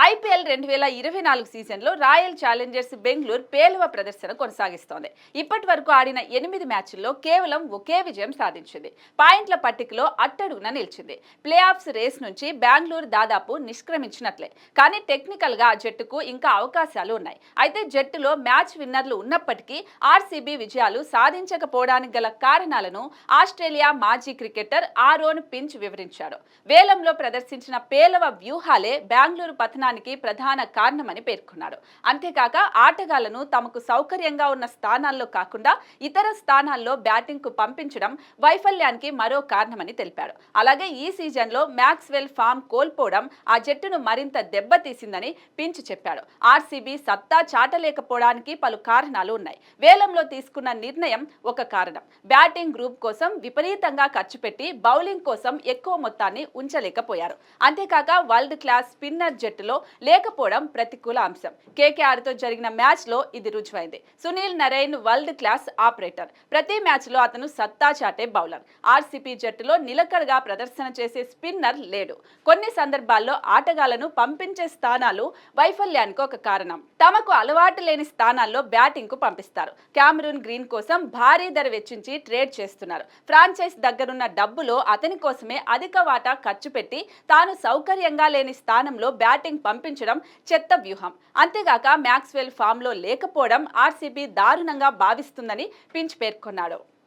IPL 2024 సీజన్లో royal Challengers Bengaluru పేలవ ప్రదర్శన కొనసాగిస్తోంది. ఇప్పటి వరకు ఆడిన 8 మ్యాచ్ల్లో కేవలం ఒకే విజయం సాధించింది. పాయింట్ల పట్టికలో అట్టడుగున నిలిచింది. ప్లే ఆఫ్స్ రేస్ నుంచి బెంగళూరు దాదాపు నిష్క్రమించినట్లే. కానీ టెక్నికల్గా ఆ జట్టుకు ఇంకా అవకాశాలు ఉన్నాయి. అయితే జట్టులో మ్యాచ్ విన్నర్లు ఉన్నప్పటికీ ఆర్సీబీ విజయాలు సాధించకపోవడానికి గల కారణాలను ఆస్ట్రేలియా మాజీ క్రికెటర్ ఆరోన్ ఫించ్ వివరించాడు. వేలంలో ప్రదర్శించిన పేలవ వ్యూహాలే బెంగళూరు పతనానికి ప్రధాన కారణమని పేర్కొన్నాడు. అంతేకాక ఆటగాళ్లను తమకు సౌకర్యంగా ఉన్న స్థానాల్లో కాకుండా ఇతర స్థానాల్లో బ్యాటింగ్ కు పంపించడం వైఫల్యానికి మరో కారణమని తెలిపాడు. అలాగే ఈ సీజన్లో మ్యాక్స్వెల్ ఫామ్ కోల్పోవడం ఆ జట్టును మరింత దెబ్బతీసిందని ఫించ్ చెప్పాడు. ఆర్సీబీ సత్తా చాటలేకపోవడానికి పలు కారణాలు ఉన్నాయి. వేలంలో తీసుకున్న నిర్ణయం ఒక కారణం. బ్యాటింగ్ గ్రూప్ కోసం విపరీతంగా ఖర్చు పెట్టి బౌలింగ్ కోసం ఎక్కువ మొత్తాన్ని ఉంచలేకపోయారు. అంతేకాక వరల్డ్ క్లాస్ స్పిన్నర్ జట్టులో లేకపోవడం ప్రతికూల అంశం. కేకేఆర్తో జరిగిన మ్యాచ్లో ఇది రుజువైంది. Sunil Narine world class operator. ప్రతి మ్యాచ్లో అతను సత్తా చాటే బౌలర్. ఆర్సీబీ జట్టులో నిలకడగా ప్రదర్శన చేసే స్పిన్నర్ లేడు. కొన్ని సందర్భాల్లో ఆటగాళ్లను పంపించే స్థానాలు వైఫల్యానికి ఒక కారణం. తమకు అలవాటు లేని స్థానాల్లో బ్యాటింగ్ కు పంపిస్తారు. క్యామరూన్ గ్రీన్ కోసం భారీ ధర వెచ్చించి ట్రేడ్ చేస్తున్నారు. ఫ్రాంచైజ్ దగ్గరున్న డబ్బులో అతని కోసమే అధిక వాటా ఖర్చు పెట్టి తాను సౌకర్యంగా లేని స్థానంలో బ్యాటింగ్ పంపించడం చెత్త వ్యూహం. అంతేగాక మ్యాక్స్వెల్ ఫామ్లో లేకపోవడం ఆర్సీబీ దారుణంగా భావిస్తుందని ఫించ్ పేర్కొన్నాడు.